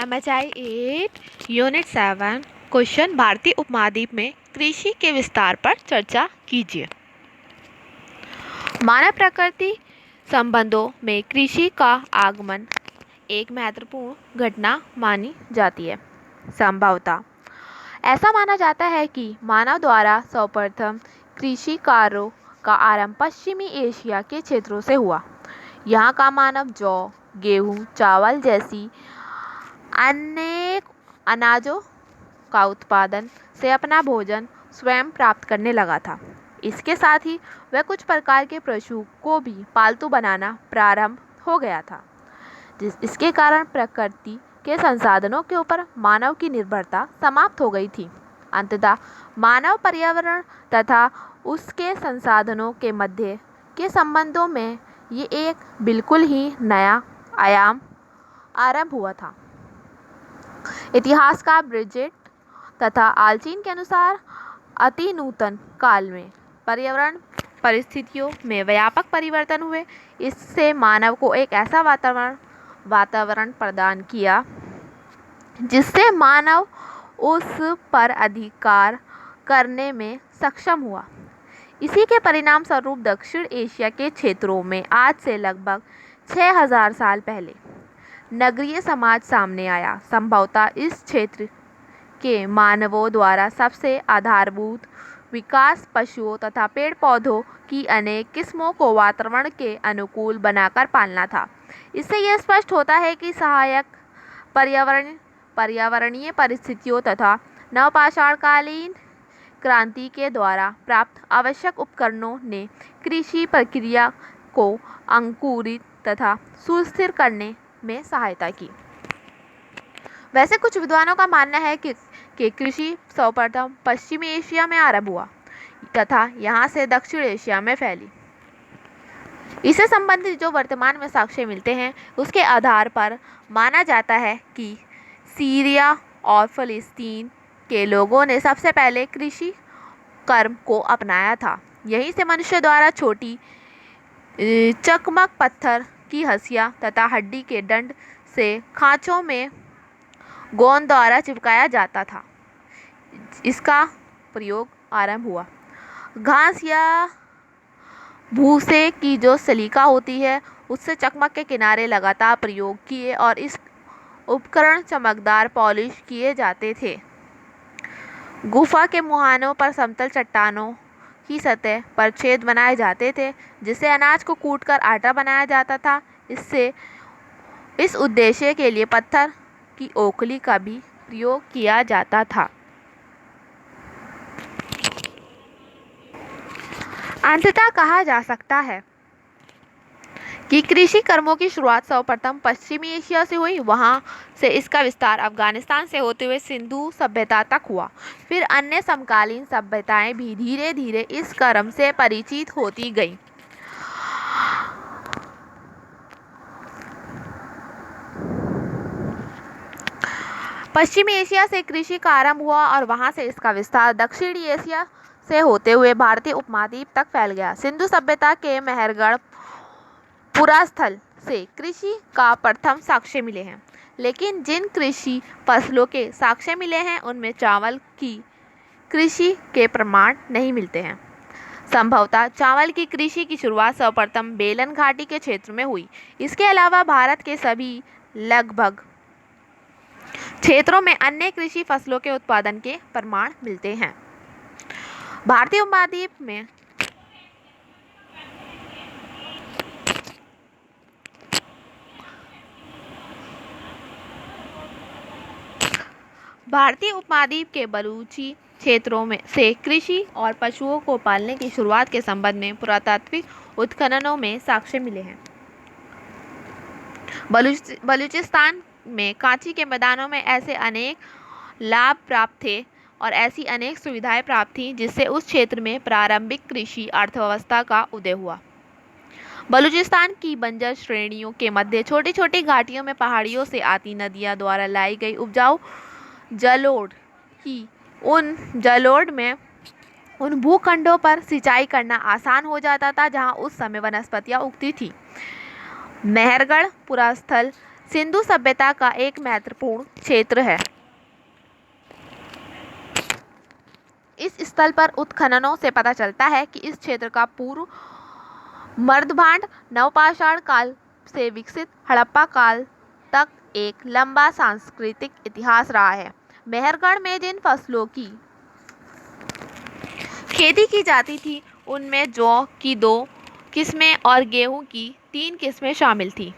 MHI 8 unit 7 question भारतीय उपमहाद्वीप में कृषि के विस्तार पर चर्चा कीजिए। मानव प्रकृति संबंधों में कृषि का आगमन एक महत्वपूर्ण घटना मानी जाती है। संभवतः ऐसा माना जाता है कि मानव द्वारा सर्वप्रथम कृषि कार्यों का आरंभ पश्चिमी एशिया के क्षेत्रों से हुआ। यहाँ का मानव जौ, गेहूँ, चावल जैसी अनेक अनाजों का उत्पादन से अपना भोजन स्वयं प्राप्त करने लगा था। इसके साथ ही वह कुछ प्रकार के पशु को भी पालतू बनाना प्रारंभ हो गया था, इसके कारण प्रकृति के संसाधनों के ऊपर मानव की निर्भरता समाप्त हो गई थी। अंततः मानव पर्यावरण तथा उसके संसाधनों के मध्य के संबंधों में ये एक बिल्कुल ही नया आयाम आरंभ हुआ था। इतिहासकार ब्रिजेट तथा आल्चिन के अनुसार अति नूतन काल में पर्यावरण परिस्थितियों में व्यापक परिवर्तन हुए। इससे मानव को एक ऐसा वातावरण प्रदान किया जिससे मानव उस पर अधिकार करने में सक्षम हुआ। इसी के परिणाम स्वरूप दक्षिण एशिया के क्षेत्रों में आज से लगभग 6000 साल पहले नगरीय समाज सामने आया। संभवतः इस क्षेत्र के मानवों द्वारा सबसे आधारभूत विकास पशुओं तथा पेड़ पौधों की अनेक किस्मों को वातावरण के अनुकूल बनाकर पालना था। इससे यह स्पष्ट होता है कि सहायक पर्यावरणीय परिस्थितियों तथा नवपाषाणकालीन क्रांति के द्वारा प्राप्त आवश्यक उपकरणों ने कृषि प्रक्रिया को अंकुरित तथा सुस्थिर करने में सहायता की। वैसे कुछ विद्वानों का मानना है कि कृषि सर्वप्रथम पश्चिमी एशिया में आरंभ हुआ तथा यहाँ से दक्षिण एशिया में फैली। इससे संबंधित जो वर्तमान में साक्ष्य मिलते हैं उसके आधार पर माना जाता है कि सीरिया और फिलिस्तीन के लोगों ने सबसे पहले कृषि कर्म को अपनाया था। यहीं से मनुष्य द्वारा छोटी चकमक पत्थर की हंसिया तथा हड्डी के दंड से खांचों में गोंद द्वारा चिपकाया जाता था, इसका प्रयोग आरंभ हुआ। घास या भूसे की जो सलीका होती है उससे चकमक के किनारे लगातार प्रयोग किए और इस उपकरण चमकदार पॉलिश किए जाते थे। गुफा के मुहानों पर समतल चट्टानों की सतह पर छेद बनाए जाते थे जिससे अनाज को कूटकर आटा बनाया जाता था। इस उद्देश्य के लिए पत्थर की ओखली का भी प्रयोग किया जाता था। अंततः कहा जा सकता है कि कृषि कर्मों की शुरुआत सर्वप्रथम पश्चिमी एशिया से हुई। वहां से इसका विस्तार अफगानिस्तान से होते हुए सिंधु सभ्यता तक हुआ। फिर अन्य समकालीन सभ्यताएं भी धीरे धीरे इस कर्म से परिचित होती गईं। पश्चिमी एशिया से कृषि का आरंभ हुआ और वहां से इसका विस्तार दक्षिणी एशिया से होते हुए भारतीय उपमहाद्वीप तक फैल गया। सिंधु सभ्यता के मेहरगढ़ पुरास्थल से कृषि का प्रथम साक्ष्य मिले हैं, लेकिन जिन कृषि फसलों के साक्ष्य मिले हैं उनमें चावल की कृषि के प्रमाण नहीं मिलते हैं। संभवतः चावल की कृषि की शुरुआत सर्वप्रथम बेलन घाटी के क्षेत्र में हुई। इसके अलावा भारत के सभी लगभग क्षेत्रों में अन्य कृषि फसलों के उत्पादन के प्रमाण मिलते हैं। भारतीय उपमहाद्वीप में के बलूची क्षेत्रों में से कृषि और पशुओं को पालने की शुरुआत के संबंध में पुरातात्विक उत्खननों में साक्ष्य मिले हैं। बलूचिस्तान में कांची के मैदानों में ऐसे अनेक लाभ प्राप्त थे और ऐसी अनेक सुविधाएं प्राप्त थीं जिससे उस क्षेत्र में प्रारंभिक कृषि अर्थव्यवस्था का उदय हुआ। बलूचिस्तान की बंजर श्रेणियों के मध्य छोटी छोटी घाटियों में पहाड़ियों से आती नदियां द्वारा लाई गई उपजाऊ जलोढ़ में उन भूखंडों पर सिंचाई करना आसान हो जाता था जहां उस समय वनस्पतियां उगती थी। मेहरगढ़ पुरास्थल सिंधु सभ्यता का एक महत्वपूर्ण क्षेत्र है। इस स्थल पर उत्खननों से पता चलता है कि इस क्षेत्र का पूर्व मर्दभांड नवपाषाण काल से विकसित हड़प्पा काल तक एक लंबा सांस्कृतिक इतिहास रहा है। मेहरगढ़ में जिन फसलों की खेती की जाती थी उनमें जौ की 2 किस्में और गेहूं की 3 किस्में शामिल थीं।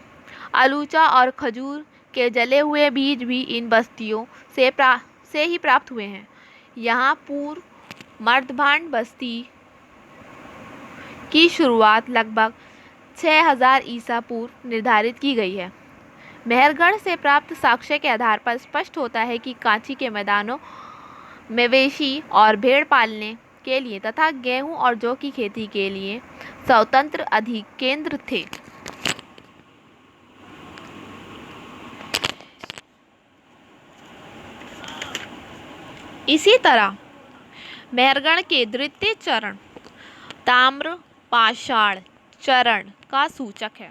अलूचा और खजूर के जले हुए बीज भी इन बस्तियों से ही प्राप्त हुए हैं। यहाँ पूर्व मर्दभांड बस्ती की शुरुआत लगभग 6000 ईसा पूर्व निर्धारित की गई है। मेहरगढ़ से प्राप्त साक्ष्य के आधार पर स्पष्ट होता है कि कांची के मैदानों मवेशी और भेड़ पालने के लिए तथा गेहूं और जौ की खेती के लिए स्वतंत्र अधिकेंद्र थे। इसी तरह मेहरगढ़ के द्वितीय चरण ताम्रपाषाण चरण का सूचक है,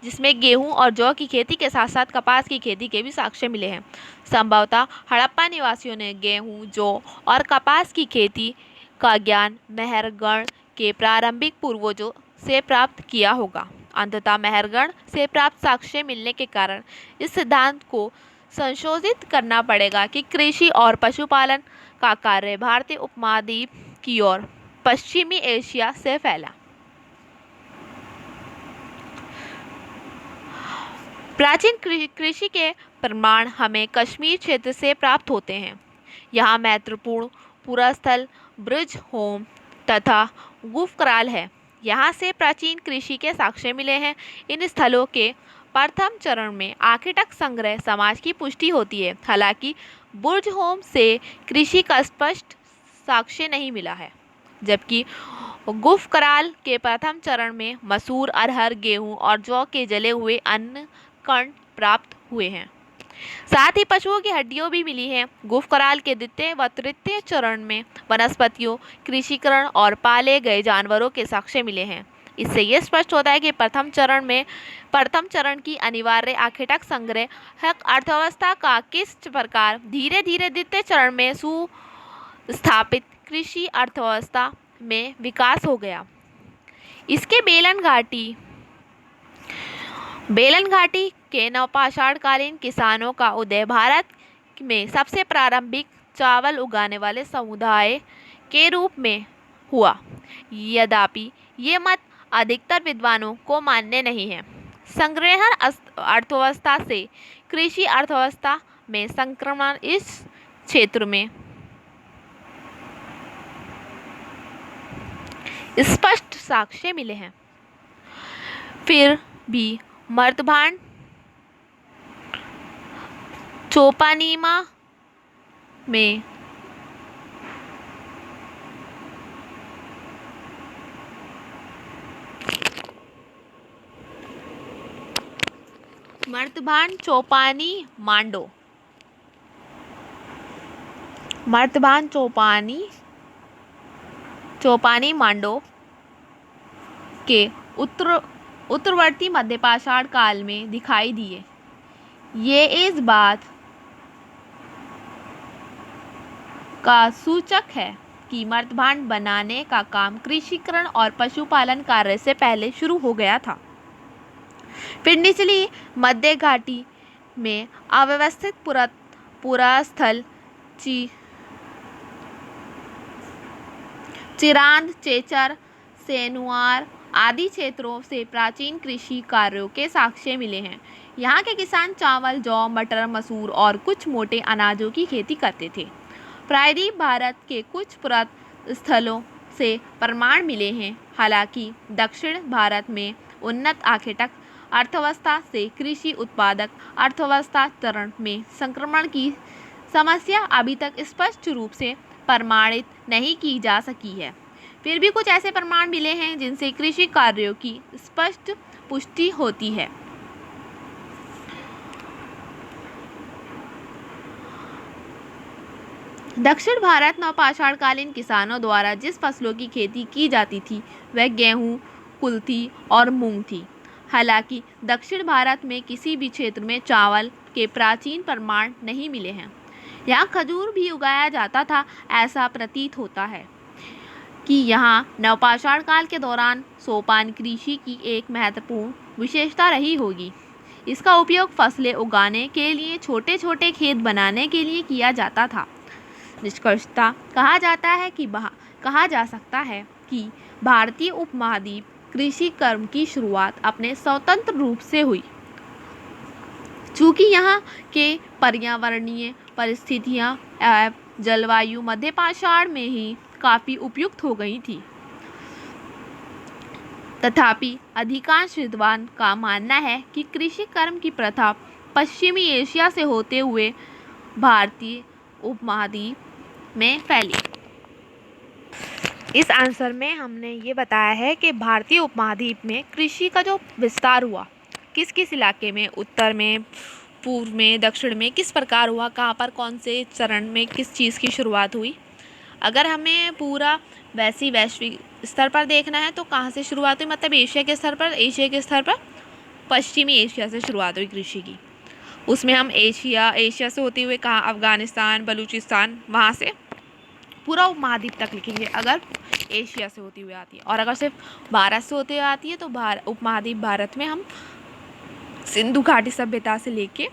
जिसमें गेहूं और जौ की खेती के साथ साथ कपास की खेती के भी साक्ष्य मिले हैं। संभवतः हड़प्पा निवासियों ने गेहूं, जौ और कपास की खेती का ज्ञान मेहरगढ़ के प्रारंभिक पूर्वजों से प्राप्त किया होगा। अंततः मेहरगढ़ से प्राप्त साक्ष्य मिलने के कारण इस सिद्धांत को संशोधित करना पड़ेगा कि कृषि और पशुपालन का कार्य भारतीय उपमहाद्वीप की ओर पश्चिमी एशिया से फैला। प्राचीन कृषि के प्रमाण हमें कश्मीर क्षेत्र से प्राप्त होते हैं। यहाँ महत्वपूर्ण पुरास्थल ब्रजहोम तथा गुफकराल है। यहाँ से प्राचीन कृषि के साक्ष्य मिले हैं। इन स्थलों के प्रथम चरण में आखेटक संग्रह समाज की पुष्टि होती है। हालांकि बुर्जहोम से कृषि का स्पष्ट साक्ष्य नहीं मिला है, जबकि गुफकराल के प्रथम चरण में मसूर, अरहर, गेहूं और जौ के जले हुए अन्न कण प्राप्त हुए हैं। साथ ही पशुओं की हड्डियां भी मिली हैं। गुफकराल के द्वितीय व तृतीय चरण में वनस्पतियों, कृषिकरण और पाले गए जानवरों के साक्ष्य मिले हैं। इससे यह स्पष्ट होता है कि प्रथम चरण की अनिवार्य आखेटक संग्रह अर्थव्यवस्था का किस प्रकार धीरे धीरे द्वितीय चरण में सुस्थापित कृषि अर्थव्यवस्था में विकास हो गया। इसके बेलन घाटी के नवपाषाणकालीन किसानों का उदय भारत में सबसे प्रारंभिक चावल उगाने वाले समुदाय के रूप में हुआ। यद्यपि ये मत अधिकतर विद्वानों को मान्य नहीं है। संग्रहण अर्थव्यवस्था से कृषि अर्थव्यवस्था में संक्रमण इस क्षेत्र में स्पष्ट साक्ष्य मिले हैं। फिर भी मर्दभांड चोपानीमा में मर्दभांड चोपानी मांडो के उत्तरवर्ती मध्यपाषाण काल में दिखाई दिए। ये इस बात का सूचक है कि मर्दभांड बनाने का काम कृषिकरण और पशुपालन कार्य से पहले शुरू हो गया था। फिर निचली मध्य घाटी में अव्यवस्थित पुरास्थल चिरांद, चेचर, सेनुआर आदि क्षेत्रों से प्राचीन कृषि कार्यों के साक्ष्य मिले हैं। यहाँ के किसान चावल, जौ, मटर, मसूर और कुछ मोटे अनाजों की खेती करते थे। प्रायद्वीप भारत के कुछ पुरातन स्थलों से प्रमाण मिले हैं। हालांकि दक्षिण भारत में उन्नत आखेटक अर्थव्यवस्था से कृषि उत्पादक अर्थव्यवस्था चरण में संक्रमण की समस्या अभी तक स्पष्ट रूप से प्रमाणित नहीं की जा सकी है। फिर भी कुछ ऐसे प्रमाण मिले हैं जिनसे कृषि कार्यों की स्पष्ट पुष्टि होती है। दक्षिण भारत नवपाषाणकालीन किसानों द्वारा जिस फसलों की खेती की जाती थी वह गेहूं, कुल्थी और मूंग थी। हालांकि दक्षिण भारत में किसी भी क्षेत्र में चावल के प्राचीन प्रमाण नहीं मिले हैं। यहाँ खजूर भी उगाया जाता था। ऐसा प्रतीत होता है कि यहाँ नवपाषाण काल के दौरान सोपान कृषि की एक महत्वपूर्ण विशेषता रही होगी। इसका उपयोग फसलें उगाने के लिए, छोटे छोटे खेत बनाने के लिए किया जाता था। निष्कर्षतः कहा जा सकता है कि भारतीय उपमहाद्वीप कृषि कर्म की शुरुआत अपने स्वतंत्र रूप से हुई। चूँकि यहाँ के पर्यावरणीय परिस्थितियाँ एवं जलवायु मध्यपाषाण में ही काफ़ी उपयुक्त हो गई थी। तथापि अधिकांश विद्वान का मानना है कि कृषि कर्म की प्रथा पश्चिमी एशिया से होते हुए भारतीय उपमहाद्वीप में फैली। इस आंसर में हमने ये बताया है कि भारतीय उपमहाद्वीप में कृषि का जो विस्तार हुआ किस किस इलाके में, उत्तर में, पूर्व में, दक्षिण में किस प्रकार हुआ, कहाँ पर कौन से चरण में किस चीज़ की शुरुआत हुई। अगर हमें पूरा वैश्विक स्तर पर देखना है तो कहाँ से शुरुआत हुई, मतलब एशिया के स्तर पर पश्चिमी एशिया से शुरुआत हुई कृषि की। उसमें हम एशिया से होते हुए कहाँ, अफगानिस्तान, बलूचिस्तान, वहाँ से पूरा उपमहाद्वीप तक लिखेंगे अगर एशिया से होती हुई आती है। और अगर सिर्फ भारत से होते हुए आती है तो उपमहाद्वीप भारत में हम सिंधु घाटी सभ्यता से लेके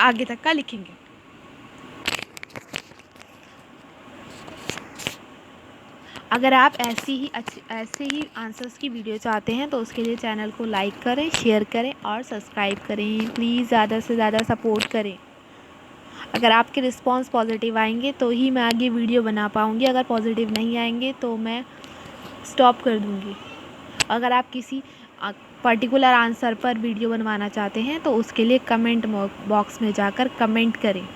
आगे तक का लिखेंगे। अगर आप ऐसे ही आंसर्स की वीडियो चाहते हैं तो उसके लिए चैनल को लाइक करें, शेयर करें और सब्सक्राइब करें। प्लीज़ ज़्यादा से ज़्यादा सपोर्ट करें। अगर आपके रिस्पांस पॉजिटिव आएंगे तो ही मैं आगे वीडियो बना पाऊँगी। अगर पॉजिटिव नहीं आएंगे तो मैं स्टॉप कर दूँगी। अगर आप किसी पर्टिकुलर आंसर पर वीडियो बनवाना चाहते हैं तो उसके लिए कमेंट बॉक्स में जाकर कमेंट करें।